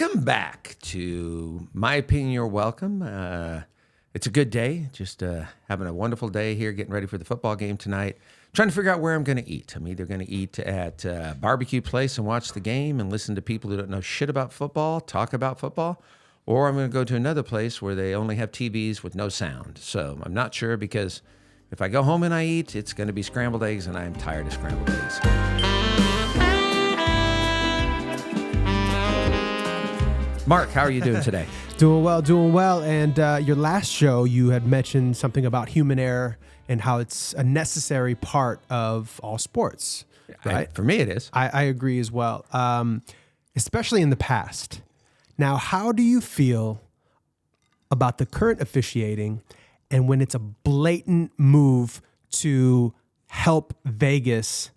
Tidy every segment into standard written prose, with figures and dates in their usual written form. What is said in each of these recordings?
Welcome back to My Opinion, You're Welcome. It's a good day, just having a wonderful day here, getting ready for the football game tonight. Trying to figure out where I'm going to eat. I'm either going to eat at a barbecue place and watch the game and listen to people who don't know shit about football, talk about football, or I'm going to go to another place where they only have TVs with no sound. So I'm not sure, because if I go home and I eat, it's going to be scrambled eggs, and I am tired of scrambled eggs. Mark, how are you doing today? Doing well. And your last show, you had mentioned something about human error and how it's a necessary part of all sports, right? For me, it is. I agree as well, especially in the past. Now, how do you feel about the current officiating and when it's a blatant move to help Vegas?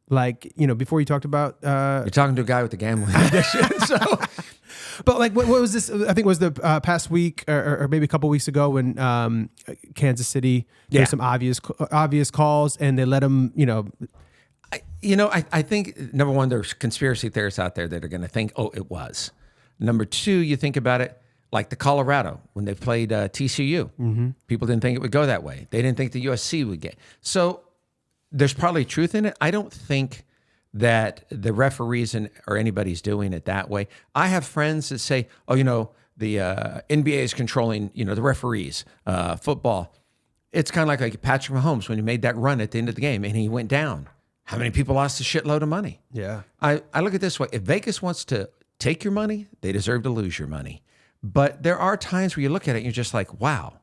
Like, you know, before you talked about... You're talking to a guy with a gambling addiction, so... But like, what was this? I think it was the past week or maybe a couple weeks ago when Kansas City, there's some obvious calls, and they let them, I think, number one, there's conspiracy theorists out there that are going to think, oh, it was. Number two, you think about it, like the Colorado, when they played TCU. Mm-hmm. People didn't think it would go that way. They didn't think the USC would get. So there's probably truth in it. I don't think that the referees or anybody's doing it that way. I have friends that say, oh, the NBA is controlling, the referees, football. It's kind of like Patrick Mahomes when he made that run at the end of the game and he went down. How many people lost a shitload of money? Yeah. I look at it this way. If Vegas wants to take your money, they deserve to lose your money. But there are times where you look at it and you're just like, wow.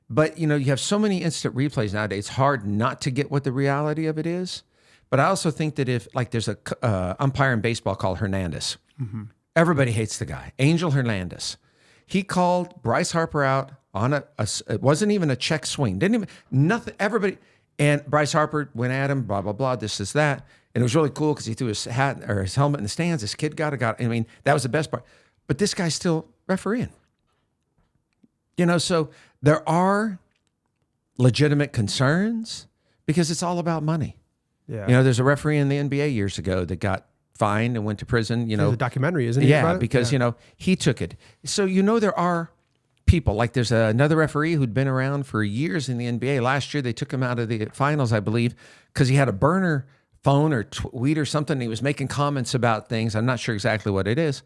But, you have so many instant replays nowadays, it's hard not to get what the reality of it is. But I also think that if, like, there's a umpire in baseball called Hernandez. Mm-hmm. Everybody hates the guy, Angel Hernandez. He called Bryce Harper out on it wasn't even a check swing. Nothing, everybody. And Bryce Harper went at him, blah, blah, blah, this is that. And it was really cool because he threw his hat or his helmet in the stands. This kid got it. I mean, that was the best part. But this guy's still refereeing. So there are legitimate concerns because it's all about money. Yeah. There's a referee in the NBA years ago that got fined and went to prison. There's a documentary, isn't it? Yeah, because, he took it. So, there are people, like there's another referee who'd been around for years in the NBA. Last year, they took him out of the finals, I believe, because he had a burner phone or tweet or something. He was making comments about things. I'm not sure exactly what it is.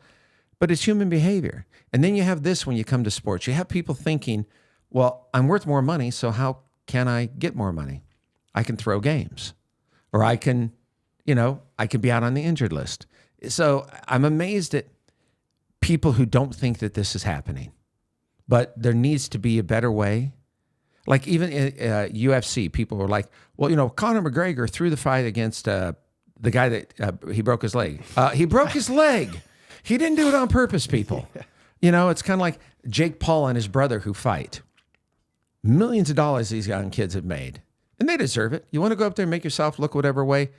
But it's human behavior. And then you have this when you come to sports. You have people thinking, well, I'm worth more money, so how can I get more money? I can throw games. Or I can, I can be out on the injured list. So I'm amazed at people who don't think that this is happening. But there needs to be a better way. Like even in UFC, people were like, well, Conor McGregor threw the fight against the guy that he broke his leg. He broke his leg. He didn't do it on purpose, people. It's kind of like Jake Paul and his brother who fight. Millions of dollars these young kids have made, and they deserve it. You want to go up there and make yourself look whatever way.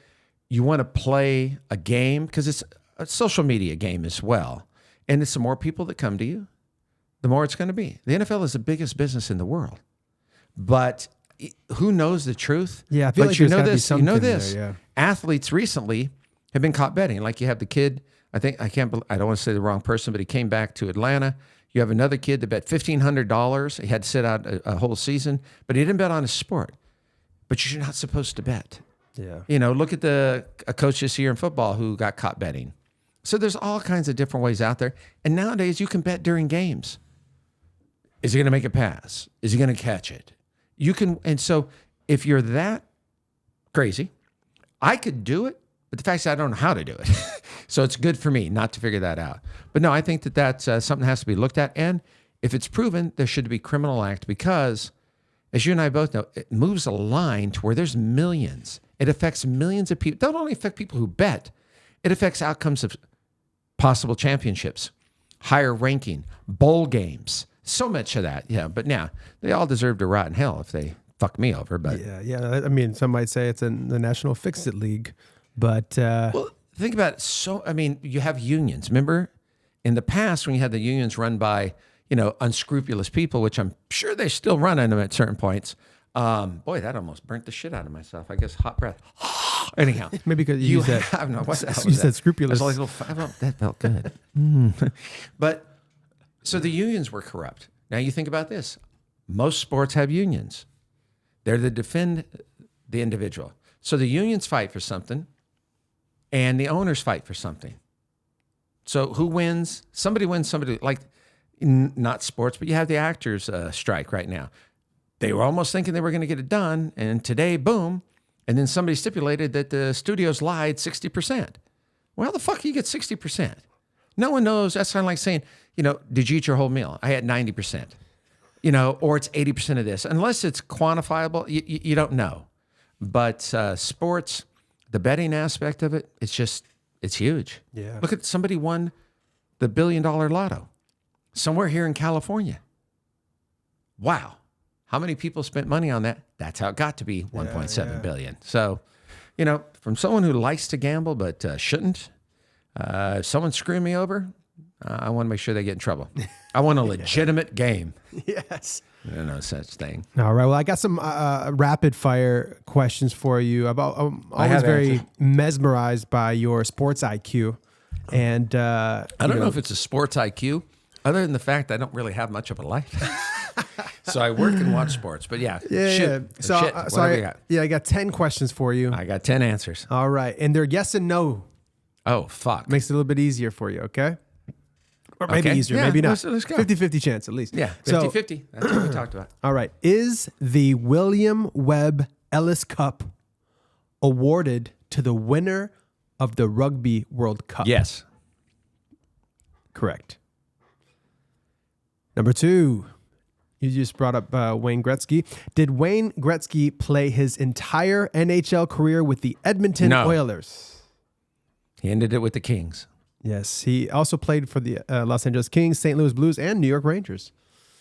You want to play a game because it's a social media game as well. And it's the more people that come to you, the more it's going to be. The NFL is the biggest business in the world. But who knows the truth? Yeah, I feel but like you there's know gotta be this. something You know this. there, yeah. Athletes recently have been caught betting. Like you have the kid. I don't want to say the wrong person, but he came back to Atlanta. You have another kid that bet $1,500. He had to sit out a whole season, but he didn't bet on his sport. But you're not supposed to bet. Yeah. Look at a coach this year in football who got caught betting. So there's all kinds of different ways out there. And nowadays you can bet during games. Is he going to make a pass? Is he going to catch it? You can. And so if you're that crazy, I could do it. But the fact is I don't know how to do it. So it's good for me not to figure that out. But no, I think that that's something that has to be looked at. And if it's proven, there should be criminal act because, as you and I both know, it moves a line to where there's millions. It affects millions of people. It don't only affect people who bet. It affects outcomes of possible championships, higher ranking, bowl games, so much of that. Yeah, but now they all deserve to rot in hell if they fuck me over. But yeah. I mean, some might say it's in the National Fix-It League. But well, think about it. You have unions. Remember, in the past when you had the unions run by unscrupulous people, which I'm sure they still run them at certain points. Boy, that almost burnt the shit out of myself. I guess hot breath. Anyhow, Maybe because you you said have no. What the hell you was said that? scrupulous. There's like that felt good. But so the unions were corrupt. Now you think about this. Most sports have unions. They're to defend the individual. So the unions fight for something, and the owners fight for something. So who wins? Somebody wins. Somebody like not sports, but you have the actors strike right now. They were almost thinking they were going to get it done, and today, boom. And then somebody stipulated that the studios lied 60%. Well, how the fuck do you get 60%? No one knows. That's kind of like saying, did you eat your whole meal? I had 90%. Or it's 80% of this. Unless it's quantifiable, you don't know. But sports, the betting aspect of it, it's huge. Yeah. Look at somebody won the $1 billion lotto somewhere here in California. Wow. How many people spent money on that? That's how it got to be 1.7 billion. So, from someone who likes to gamble but shouldn't, if someone's screwing me over, I want to make sure they get in trouble. I want a legitimate game. Yes. No such thing. All right. Well, I got some rapid fire questions for you. I'm always very mesmerized by your sports IQ. And I don't know if it's a sports IQ, other than the fact I don't really have much of a life. So I work and watch sports. But yeah. So I got 10 questions for you. I got 10 answers. All right. And they're yes and no. Oh, fuck. Makes it a little bit easier for you, okay? Or maybe easier, Yeah, maybe not. let's go. 50-50 chance at least. Yeah, 50-50. So, That's what we talked about. all right. Is the William Webb Ellis Cup awarded to the winner of the Rugby World Cup? Yes. Correct. Number 2. You just brought up Wayne Gretzky. Did Wayne Gretzky play his entire NHL career with the Edmonton Oilers? He ended it with the Kings. Yes. He also played for the Los Angeles Kings, St. Louis Blues, and New York Rangers.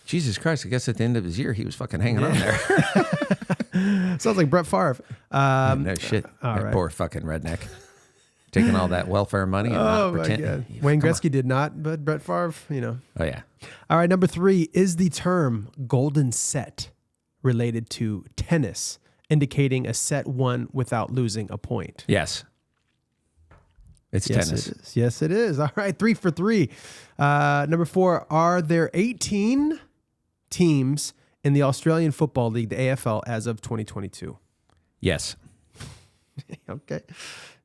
Jesus Christ. I guess at the end of his year, he was fucking hanging on there. Sounds like Brett Favre. No shit. That poor fucking redneck. Taking all that welfare money and not pretend. God. Wayne Gretzky did not, but Brett Favre, Oh, yeah. All right, number 3. Is the term golden set related to tennis, indicating a set won without losing a point? Yes. It's tennis. It is. Yes, it is. All right, 3 for 3. Number 4, are there 18 teams in the Australian Football League, the AFL, as of 2022? Yes. Okay.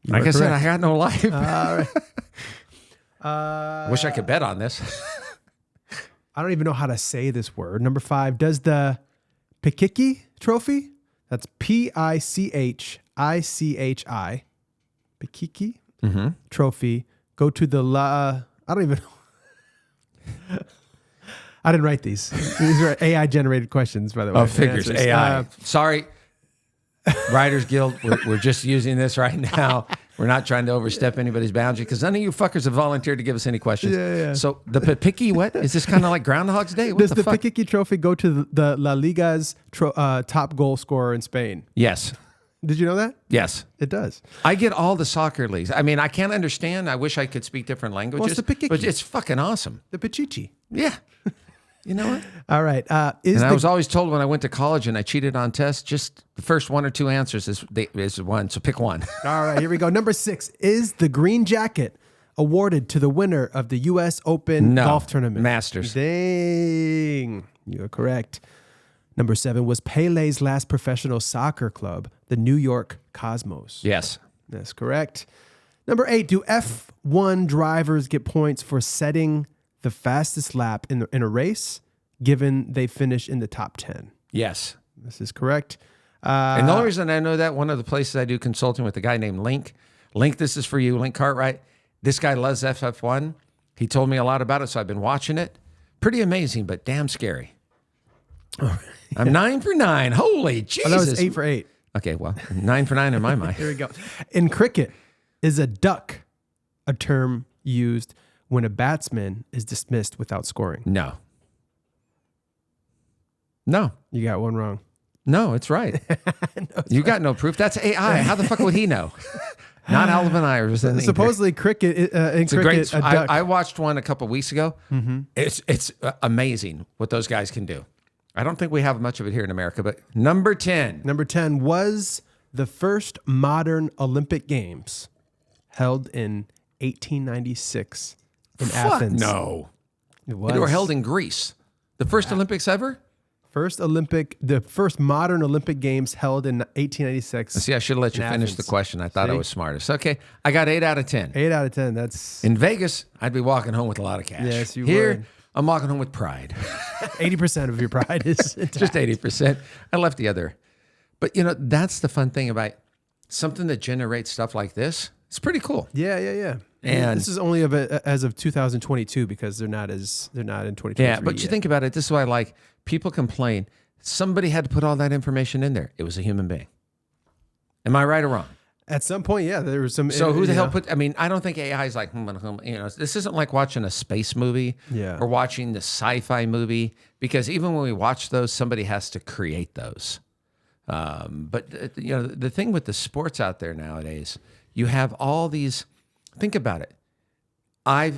Like I said, I got no life. All right. I wish I could bet on this. I don't even know how to say this word. Number 5, does the Pichichi Trophy, that's Pichichi, Pichichi Trophy, go to the I don't even know. I didn't write these. These are AI generated questions, by the way. Oh, figures. Answers. AI. Sorry. Writers Guild, we're just using this right now. We're not trying to overstep anybody's boundary because none of you fuckers have volunteered to give us any questions. Yeah. So the Pichichi, what? Is this kind of like Groundhog's Day? What Does the fuck? Pichichi Trophy go to the La Liga's top goal scorer in Spain? Yes. Did you know that? Yes. It does. I get all the soccer leagues. I mean, I can't understand. I wish I could speak different languages. What's the Pichichi? But it's fucking awesome. The Pichichi. Yeah. You know what? All right. I was always told when I went to college and I cheated on tests, just the first 1 or 2 answers is one. So pick one. All right, here we go. Number 6, is the green jacket awarded to the winner of the U.S. Open golf tournament? Masters. Dang. You're correct. Number 7, was Pele's last professional soccer club the New York Cosmos? Yes. That's correct. Number 8, do F1 drivers get points for setting the fastest lap in a race, given they finish in the top 10? Yes. This is correct. And the only reason I know that, one of the places I do consulting with a guy named Link, this is for you, Link Cartwright. This guy loves FF1. He told me a lot about it, so I've been watching it. Pretty amazing, but damn scary. I'm 9 for 9. Holy Jesus. Oh, that was 8 for 8. Okay, well, 9 for 9 in my mind. Here we go. In cricket, is a duck a term used when a batsman is dismissed without scoring? No. No. You got one wrong. No, it's right. You got no proof. That's AI. How the fuck would he know? Not Alvin Ayers. Supposedly, cricket. A duck. I watched one a couple weeks ago. Mm-hmm. It's amazing what those guys can do. I don't think we have much of it here in America, but number 10. Number 10, was The first modern Olympic Games held in 1896 in Athens. No. It was. They were held in Greece. The first Olympics ever? The first modern Olympic Games held in 1896. See, I should have let you finish Athens. the question. I thought I was smartest. Okay, I got 8 out of 10. 8 out of 10. That's In Vegas, I'd be walking home with a lot of cash. Yes, you Here, would. I'm walking home with pride. 80% of your pride is intact. Just 80%. I left the other. But, that's the fun thing about something that generates stuff like this. It's pretty cool. Yeah. And this is only as of 2022 because they're not in 2023. Yeah, but you think about it. This is why, people complain. Somebody had to put all that information in there. It was a human being. Am I right or wrong? At some point, yeah, there was some. So who the hell put? I mean, I don't think AI is like, this isn't like watching a space movie or watching the sci-fi movie, because even when we watch those, somebody has to create those. But the thing with the sports out there nowadays, you have all these. Think about it. I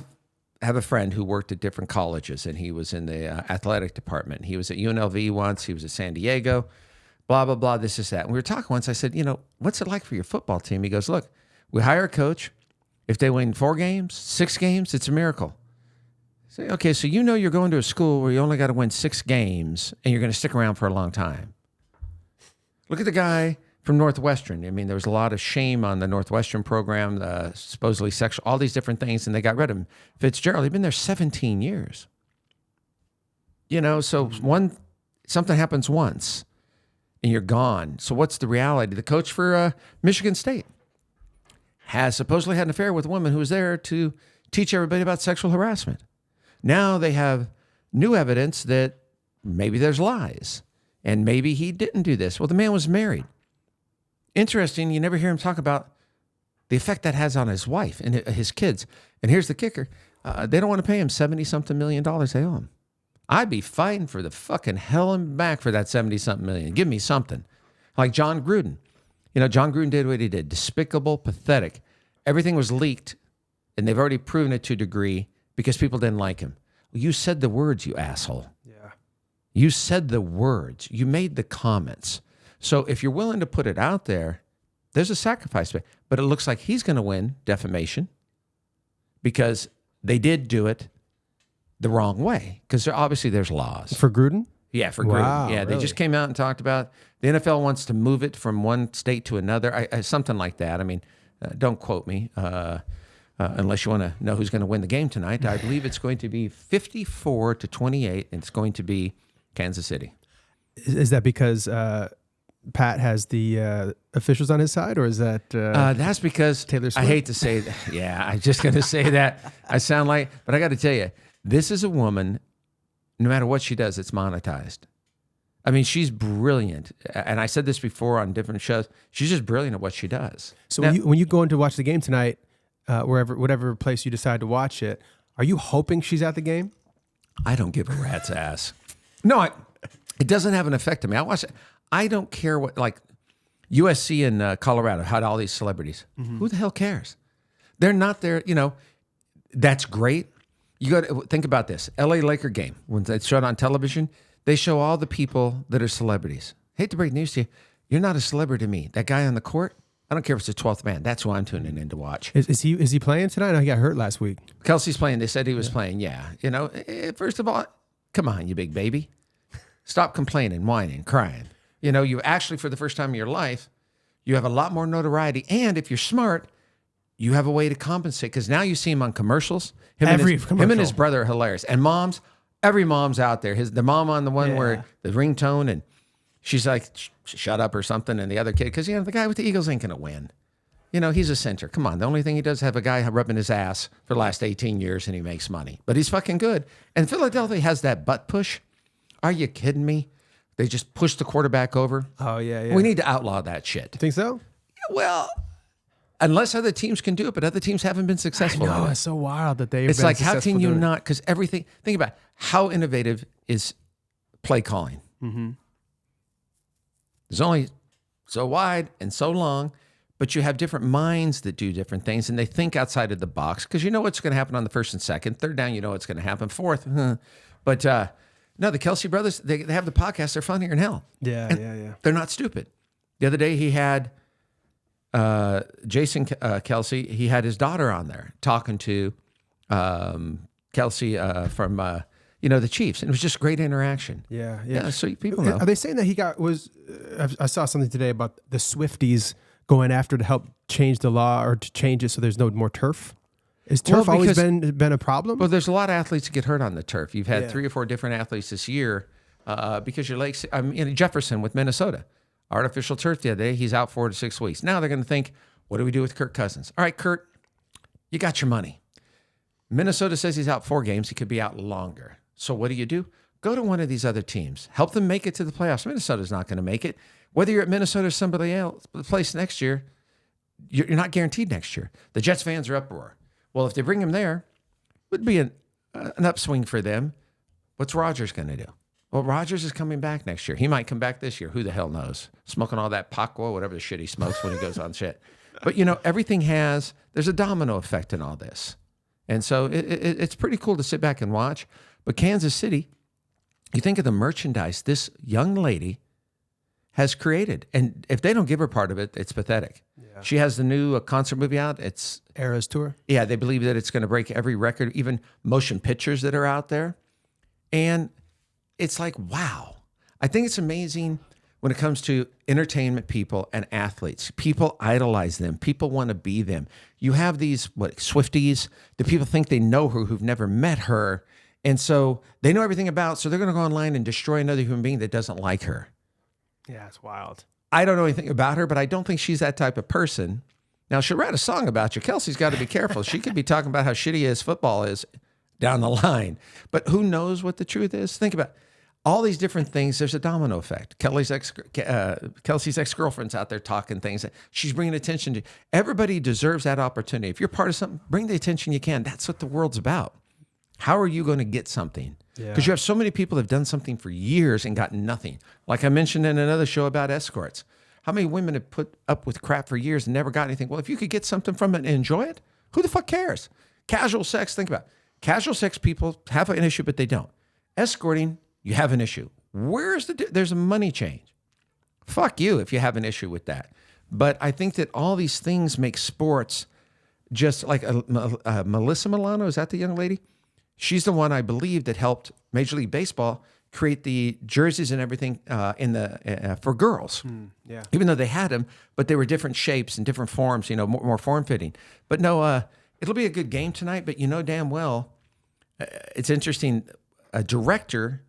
have a friend who worked at different colleges, and he was in the athletic department. He was at UNLV once. He was at San Diego. Blah, blah, blah, this is that. And we were talking once. I said, what's it like for your football team? He goes, look, we hire a coach. If they win 4 games, 6 games, it's a miracle. I say, okay, so you're going to a school where you only got to win 6 games, and you're going to stick around for a long time. Look at the guy from Northwestern. I mean, there was a lot of shame on the Northwestern program, supposedly sexual, all these different things, and they got rid of him. Fitzgerald, he'd been there 17 years. So something happens once, and you're gone. So what's the reality? The coach for Michigan State has supposedly had an affair with a woman who was there to teach everybody about sexual harassment. Now they have new evidence that maybe there's lies, and maybe he didn't do this. Well, the man was married. Interesting, you never hear him talk about the effect that has on his wife and his kids. And here's the kicker. They don't want to pay him $70-something million they owe him. I'd be fighting for the fucking hell and back for that 70-something million. Give me something. Like John Gruden. John Gruden did what he did. Despicable, pathetic. Everything was leaked, and they've already proven it to a degree because people didn't like him. You said the words, you asshole. Yeah. You said the words. You made the comments. So if you're willing to put it out there, there's a sacrifice. But it looks like he's going to win defamation because they did do it the wrong way. Because obviously there's laws. For Gruden? Yeah, for Wow, Gruden. Yeah, really? they just came out and talked about the NFL wants to move it from one state to another, something like that. I mean, don't quote me unless you want to know who's going to win the game tonight. I believe it's going to be 54-28, and it's going to be Kansas City. Is that because Pat has the officials on his side, or is that that's because Taylor Swift? I hate to say that. Yeah, I'm just going to say that. I sound like, but I got to tell you, this is a woman, no matter what she does, it's monetized. I mean, she's brilliant. And I said this before on different shows. She's just brilliant at what she does. So Now, when you go in to watch the game tonight, whatever place you decide to watch it, are you hoping she's at the game? I don't give a rat's ass. No, it doesn't have an effect on me. I watch it. I don't care what, like USC and Colorado had all these celebrities. Mm-hmm. Who the hell cares? They're not there. That's great. You got to think about this. LA Laker game, when they show it on television, they show all the people that are celebrities. Hate to break news to you. You're not a celebrity to me. That guy on the court, I don't care if it's the 12th man. That's who I'm tuning in to watch. Is he playing tonight? No, he got hurt last week. Kelce's playing. They said he was playing. Yeah. First of all, come on, you big baby. Stop complaining, whining, crying. You actually, for the first time in your life, you have a lot more notoriety. And if you're smart, you have a way to compensate, because now you see him on commercials. Him and his brother are hilarious. And moms, every mom's out there. The mom on the one where the ringtone, and she's like, shut up or something. And the other kid, because, the guy with the Eagles ain't going to win. He's a center. Come on. The only thing he does is have a guy rubbing his ass for the last 18 years, and he makes money. But he's fucking good. And Philadelphia has that butt push. Are you kidding me? They just push the quarterback over. Oh, yeah. We need to outlaw that shit. Think so? Well, unless other teams can do it, but other teams haven't been successful. No, it's so wild that they've It's been like, how can you doing it. not? Because everything, think about it, how innovative is play calling? Mm-hmm. There's only so wide and so long, but you have different minds that do different things, and they think outside of the box, because you know what's going to happen on the first and second. Third down, you know what's going to happen. Fourth, But no, the Kelce brothers, they have the podcast. They're funnier in hell. Yeah. They're not stupid. The other day he had Jason Kelce, he had his daughter on there talking to Kelce from the Chiefs, and it was just great interaction. Yeah. So people know. Are they saying that I saw something today about the Swifties going after to help change the law or to change it so there's no more turf? Is turf always been a problem? Well, there's a lot of athletes that get hurt on the turf. You've had 3 or 4 different athletes this year because your legs. Jefferson with Minnesota, artificial turf the other day. He's out 4 to 6 weeks. Now they're going to think, what do we do with Kirk Cousins? All right, Kurt, you got your money. Minnesota says he's out 4 games. He could be out longer. So what do? Go to one of these other teams. Help them make it to the playoffs. Minnesota's not going to make it. Whether you're at Minnesota or somebody else place next year, you're not guaranteed next year. The Jets fans are uproar. Well, if they bring him there, it would be an upswing for them. What's Rodgers going to do? Well, Rodgers is coming back next year. He might come back this year. Who the hell knows? Smoking all that Paco, whatever the shit he smokes when he goes on shit. But, everything there's a domino effect in all this. And so it's pretty cool to sit back and watch. But Kansas City, you think of the merchandise this young lady has created. And if they don't give her part of it, it's pathetic. Yeah. She has the new concert movie out. It's Eras Tour. Yeah, they believe that it's going to break every record, even motion pictures that are out there. And it's like, wow. I think it's amazing when it comes to entertainment people and athletes. People idolize them. People want to be them. You have these, Swifties, the people think they know her who've never met her. And so they know everything about, so they're going to go online and destroy another human being that doesn't like her. Yeah, it's wild. I don't know anything about her, but I don't think she's that type of person. Now, she'll write a song about you. Kelce's got to be careful. She could be talking about how shitty his football is down the line. But who knows what the truth is? Think about all these different things. There's a domino effect. Kelce's ex-girlfriend's out there talking things. She's bringing attention to. Everybody deserves that opportunity. If you're part of something, bring the attention you can. That's what the world's about. How are you going to get something? Because you have so many people that have done something for years and gotten nothing. Like I mentioned in another show about escorts. How many women have put up with crap for years and never got anything? Well, if you could get something from it and enjoy it, who the fuck cares? Casual sex, think about it. Casual sex people have an issue, but they don't. Escorting, you have an issue. There's a money change. Fuck you if you have an issue with that. But I think that all these things make sports just like Melissa Milano, is that the young lady? She's the one, I believe, that helped Major League Baseball create the jerseys and everything for girls. Yeah. Even though they had them, but they were different shapes and different forms, more form-fitting. But no, it'll be a good game tonight, but damn well, it's interesting. A director,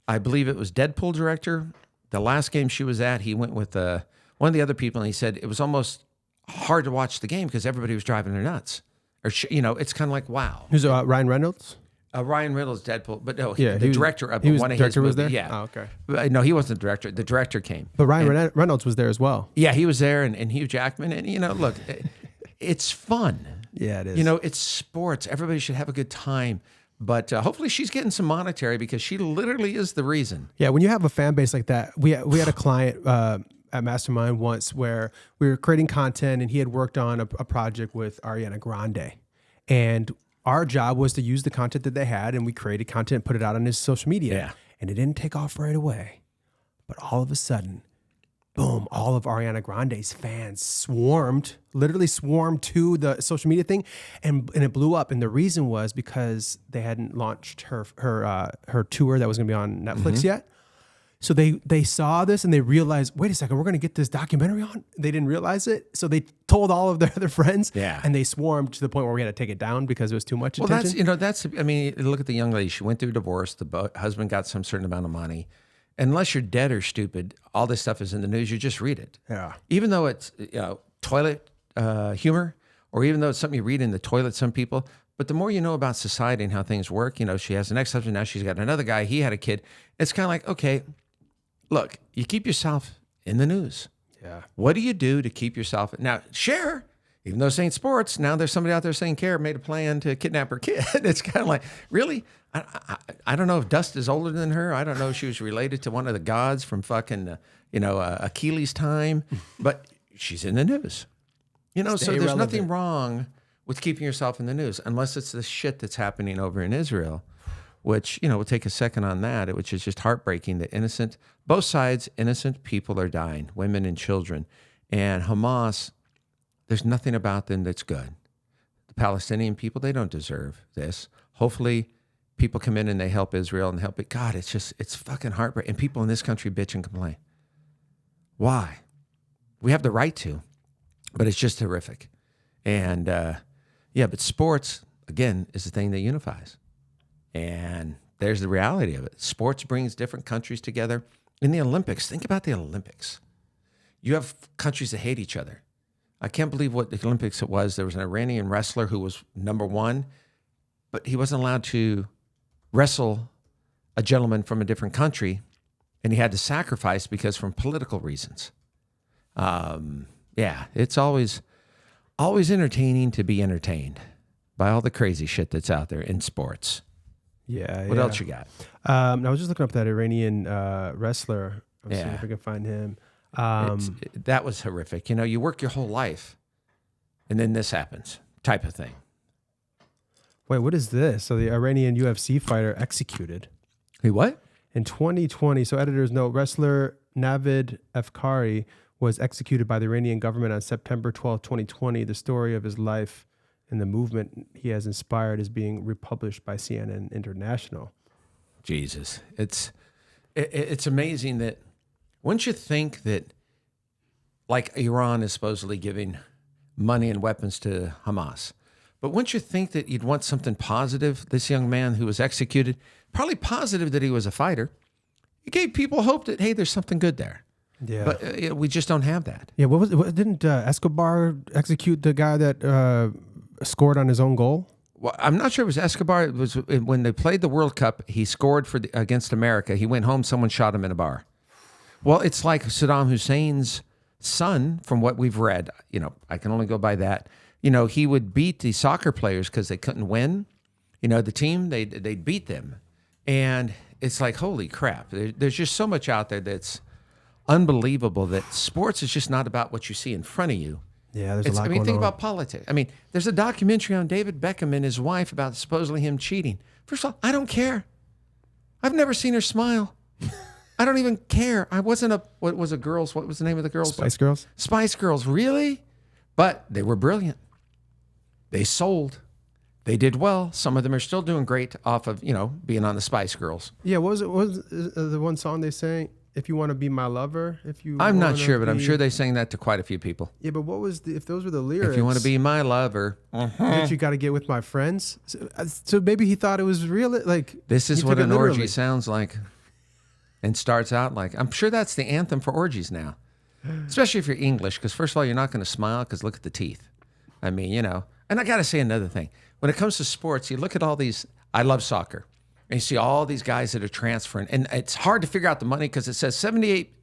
I believe it was Deadpool director, the last game she was at, he went with one of the other people, and he said it was almost hard to watch the game because everybody was driving her nuts. Or, it's kind of like, wow. Who's Ryan Reynolds? Ryan Reynolds, Deadpool, but no, the director of one of his movies. Was there? Yeah. Oh, okay. But, no, he wasn't the director. The director came. But Ryan Reynolds was there as well. Yeah, he was there, and Hugh Jackman. And, look, it's fun. Yeah, it is. It's sports. Everybody should have a good time. But hopefully she's getting some monetary because she literally is the reason. Yeah, when you have a fan base like that, we had a client at Mastermind once where we were creating content, and he had worked on a project with Ariana Grande. And our job was to use the content that they had, and we created content and put it out on his social media. Yeah. And it didn't take off right away. But all of a sudden, boom, all of Ariana Grande's fans literally swarmed to the social media thing, and it blew up. And the reason was because they hadn't launched her tour that was going to be on Netflix yet. So they saw this and they realized, wait a second, we're going to get this documentary on. They didn't realize it. So they told all of their other friends, and they swarmed to the point where we had to take it down because it was too much attention. Look at the young lady. She went through a divorce. The husband got some certain amount of money. Unless you're dead or stupid, all this stuff is in the news. You just read it. Yeah. Even though it's toilet humor, or even though it's something you read in the toilet, some people. But the more you know about society and how things work, she has an ex-husband, now she's got another guy, he had a kid. It's kind of like, okay, look, you keep yourself in the news. Yeah. What do you do to keep yourself? Now, Cher, even though it's ain't sports, now there's somebody out there saying Cher made a plan to kidnap her kid. It's kind of like, really? I don't know if Dust is older than her. I don't know if she was related to one of the gods from fucking, Achilles' time. But she's in the news. So there's relevant. nothing wrong with keeping yourself in the news, unless it's the shit that's happening over in Israel, which, we'll take a second on that, which is just heartbreaking that both sides, innocent people are dying, women and children. And Hamas there's nothing about them that's good. The Palestinian people, they don't deserve this. Hopefully, people come in and they help Israel and help it. God, it's fucking heartbreaking. And people in this country bitch and complain. Why? We have the right to, but it's just horrific. And but sports, again, is the thing that unifies. And there's the reality of it. Sports brings different countries together. In the Olympics, think about the Olympics. You have countries that hate each other. I can't believe what the Olympics it was. There was an Iranian wrestler who was number one, but he wasn't allowed to wrestle a gentleman from a different country, and he had to sacrifice because from political reasons. It's always entertaining to be entertained by all the crazy shit that's out there in sports. Yeah. What else you got? I was just looking up that Iranian wrestler. I'm seeing if I can find him. That was horrific. You work your whole life, and then this happens, type of thing. Wait, what is this? So the Iranian UFC fighter executed. Hey, what? In 2020, so editors note, wrestler Navid Afkari was executed by the Iranian government on September 12, 2020. The story of his life and the movement he has inspired is being republished by CNN International. Jesus. It's amazing that, wouldn't you think that, like Iran is supposedly giving money and weapons to Hamas, but wouldn't you think that you'd want something positive? This young man who was executed, probably positive that he was a fighter. It gave people hope that, hey, there's something good there. Yeah. But we just don't have that. Yeah, didn't Escobar execute the guy that scored on his own goal? Well, I'm not sure it was Escobar. It was when they played the World Cup, he scored against America. He went home, someone shot him in a bar. Well, it's like Saddam Hussein's son, from what we've read. I can only go by that. He would beat the soccer players because they couldn't win. The team, they'd beat them. And it's like, holy crap. There's just so much out there that's unbelievable, that sports is just not about what you see in front of you. Yeah, there's a lot going on. Think about politics. There's a documentary on David Beckham and his wife about supposedly him cheating. First of all, I don't care. I've never seen her smile. I don't even care. I wasn't what was the name of the girls? Spice Girls? Spice Girls, really? But they were brilliant. They sold. They did well. Some of them are still doing great off of, being on the Spice Girls. Yeah, what was the one song they sang? If you want to be my lover, I'm not sure, but I'm sure they sang that to quite a few people. Yeah, but what was if those were the lyrics? If you want to be my lover, you got to get with my friends. So maybe he thought it was real. Like, this is what an orgy sounds like, and starts out like. I'm sure that's the anthem for orgies now, especially if you're English. Because first of all, you're not going to smile because look at the teeth. And I got to say another thing. When it comes to sports, you look at all these. I love soccer. And you see all these guys that are transferring, and it's hard to figure out the money because it says 78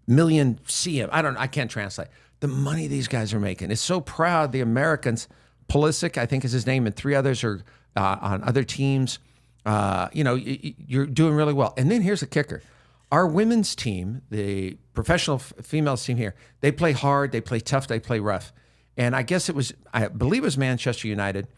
million CM. I can't translate the money these guys are making. It's so proud. The Americans, Pulisic, I think is his name, and three others are on other teams. You're doing really well. And then here's the kicker: our women's team, the professional females team here, they play hard, they play tough, they play rough. And I believe it was Manchester United.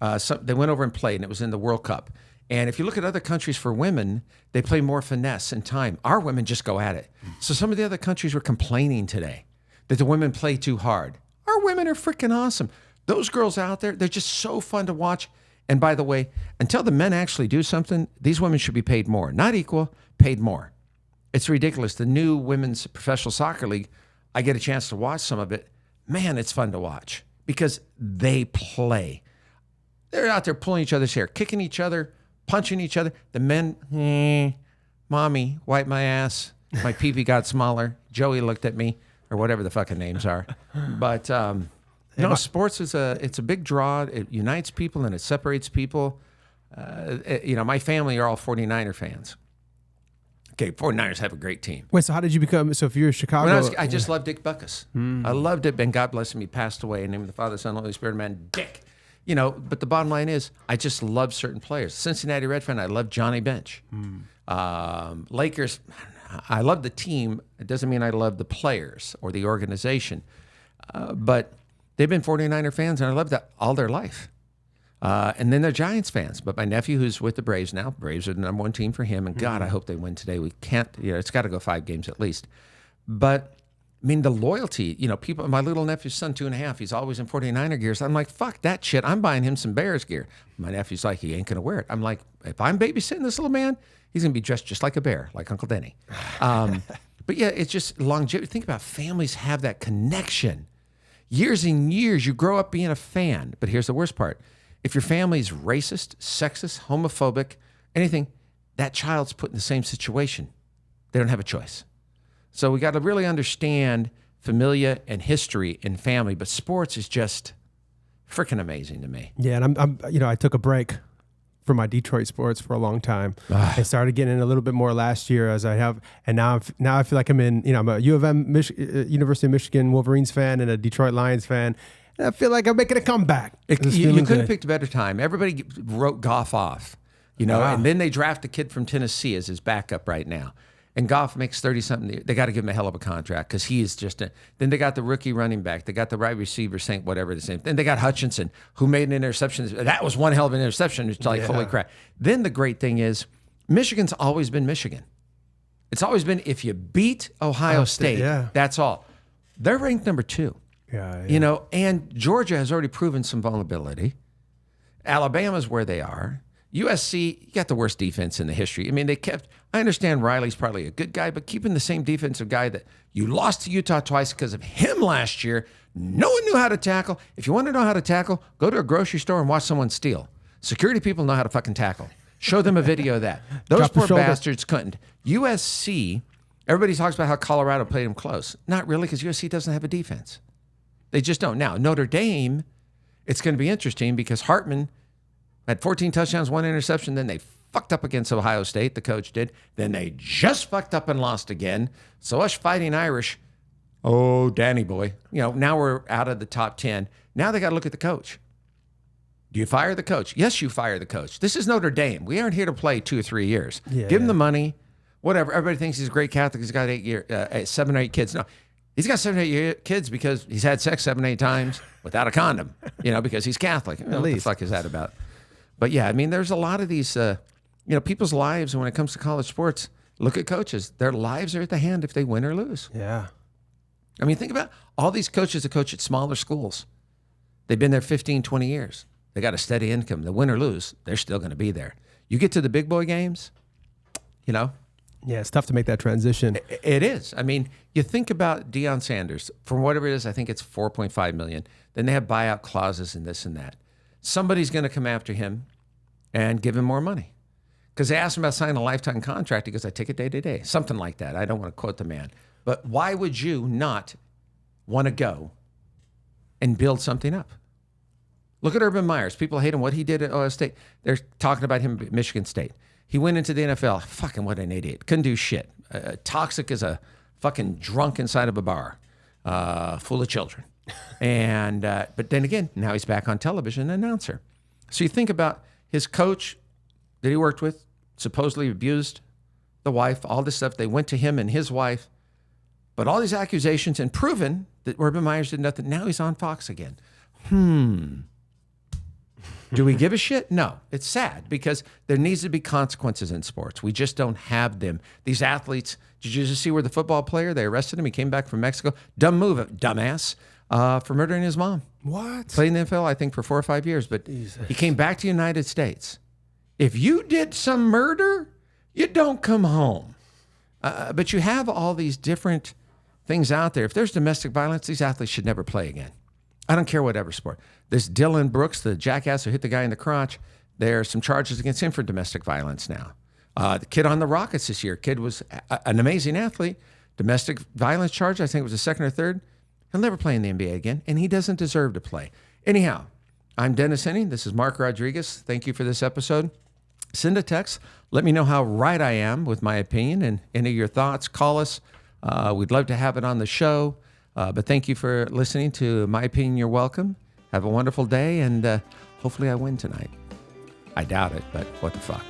They went over and played, and it was in the World Cup. And if you look at other countries for women, they play more finesse and time. Our women just go at it. So some of the other countries were complaining today that the women play too hard. Our women are freaking awesome. Those girls out there, they're just so fun to watch. And by the way, until the men actually do something, these women should be paid more. Not equal, paid more. It's ridiculous. The new women's professional soccer league, I get a chance to watch some of it. Man, it's fun to watch because they play. They're out there pulling each other's hair, kicking each other, punching each other. The men, mommy, wipe my ass. My pee-pee got smaller. Joey looked at me, or whatever the fucking names are. But sports it's a big draw. It unites people and it separates people. My family are all 49er fans. Okay, 49ers have a great team. Wait, so how did you become? So if you're in Chicago, I just loved Dick Butkus. I loved it, and God bless him. He passed away. In the name of the Father, Son, Holy Spirit, man, Dick. But the bottom line is, I just love certain players. Cincinnati Red fan, I love Johnny Bench. Lakers, I love the team. It doesn't mean I love the players or the organization. But they've been 49er fans, and I love that all their life. And then they're Giants fans. But my nephew, who's with the Braves now, Braves are the number one team for him. And God, I hope they win today. We can't, it's got to go 5 games at least. But I mean, the loyalty, people, my little nephew's son, 2.5, he's always in 49er gears. I'm like, fuck that shit. I'm buying him some Bears gear. My nephew's like, he ain't going to wear it. I'm like, if I'm babysitting this little man, he's going to be dressed just like a bear, like Uncle Denny. But yeah, it's just longevity. Think about families have that connection. Years and years, you grow up being a fan. But here's the worst part. If your family's racist, sexist, homophobic, anything, that child's put in the same situation. They don't have a choice. So we got to really understand familia and history and family, but sports is just freaking amazing to me. Yeah, and I took a break from my Detroit sports for a long time. I started getting in a little bit more last year as I have, and now I feel like I'm in. I'm a U of M, University of Michigan Wolverines fan and a Detroit Lions fan. And I feel like I'm making a comeback. You couldn't have picked a better time. Everybody wrote Goff off, and then they draft a kid from Tennessee as his backup right now. And Goff makes 30-something. They got to give him a hell of a contract because he is just then they got the rookie running back. They got the wide receiver, Saint, whatever the same. Then they got Hutchinson, who made an interception. That was one hell of an interception. It's like, holy crap. Then the great thing is, Michigan's always been Michigan. It's always been, if you beat Ohio State, that's all. They're ranked number 2. Yeah. And Georgia has already proven some vulnerability. Alabama's where they are. USC, you got the worst defense in the history. I mean, I understand Riley's probably a good guy, but keeping the same defensive guy that you lost to Utah twice because of him last year, no one knew how to tackle. If you want to know how to tackle, go to a grocery store and watch someone steal. Security people know how to fucking tackle. Show them a video of that. Those poor bastards couldn't. USC, everybody talks about how Colorado played them close. Not really, because USC doesn't have a defense. They just don't. Now, Notre Dame, it's going to be interesting because Hartman had 14 touchdowns, 1 interception. Then they fucked up against Ohio State, the coach did. Then they just fucked up and lost again. So us Fighting Irish, oh, Danny boy. Now we're out of the top 10. Now they got to look at the coach. Do you fire the coach? Yes, you fire the coach. This is Notre Dame. We aren't here to play 2 or 3 years. Yeah. Give him the money, whatever. Everybody thinks he's a great Catholic. He's got 7 or 8 kids. No, he's got 7 or 8 kids because he's had sex 7 or 8 times without a condom, because he's Catholic. What the fuck is that about? But yeah, I mean, there's a lot of these, people's lives when it comes to college sports. Look at coaches. Their lives are at the hand if they win or lose. Yeah. I mean, think about all these coaches that coach at smaller schools. They've been there 15, 20 years. They got a steady income. They win or lose, they're still going to be there. You get to the big boy games, Yeah, it's tough to make that transition. It is. I mean, you think about Deion Sanders. For whatever it is, I think it's $4.5 million. Then they have buyout clauses and this and that. Somebody's going to come after him and give him more money. Because they asked him about signing a lifetime contract. He goes, I take it day to day. Something like that. I don't want to quote the man. But why would you not want to go and build something up? Look at Urban Myers. People hate him. What he did at Ohio State. They're talking about him at Michigan State. He went into the NFL. Fucking what an idiot. Couldn't do shit. Toxic as a fucking drunk inside of a bar. Full of children. And but then again, now he's back on television, an announcer. So you think about his coach that he worked with, supposedly abused the wife, all this stuff. They went to him and his wife. But all these accusations and proven that Urban Myers did nothing. Now he's on Fox again. Do we give a shit? No. It's sad because there needs to be consequences in sports. We just don't have them. These athletes, did you just see where the football player, they arrested him. He came back from Mexico. Dumb move, dumbass, for murdering his mom. What? Played in the NFL, I think, for 4 or 5 years. But he came back to the United States. If you did some murder, you don't come home. But you have all these different things out there. If there's domestic violence, these athletes should never play again. I don't care whatever sport. This Dylan Brooks, the jackass who hit the guy in the crotch, there are some charges against him for domestic violence now. The kid on the Rockets this year, kid was an amazing athlete. Domestic violence charge, I think it was the 2nd or 3rd. He'll never play in the NBA again, and he doesn't deserve to play. Anyhow, I'm Dennis Henning. This is Mark Rodriguez. Thank you for this episode. Send a text. Let me know how right I am with my opinion and any of your thoughts. Call us. We'd love to have it on the show. But thank you for listening to My Opinion. You're welcome. Have a wonderful day, and hopefully I win tonight. I doubt it, but what the fuck.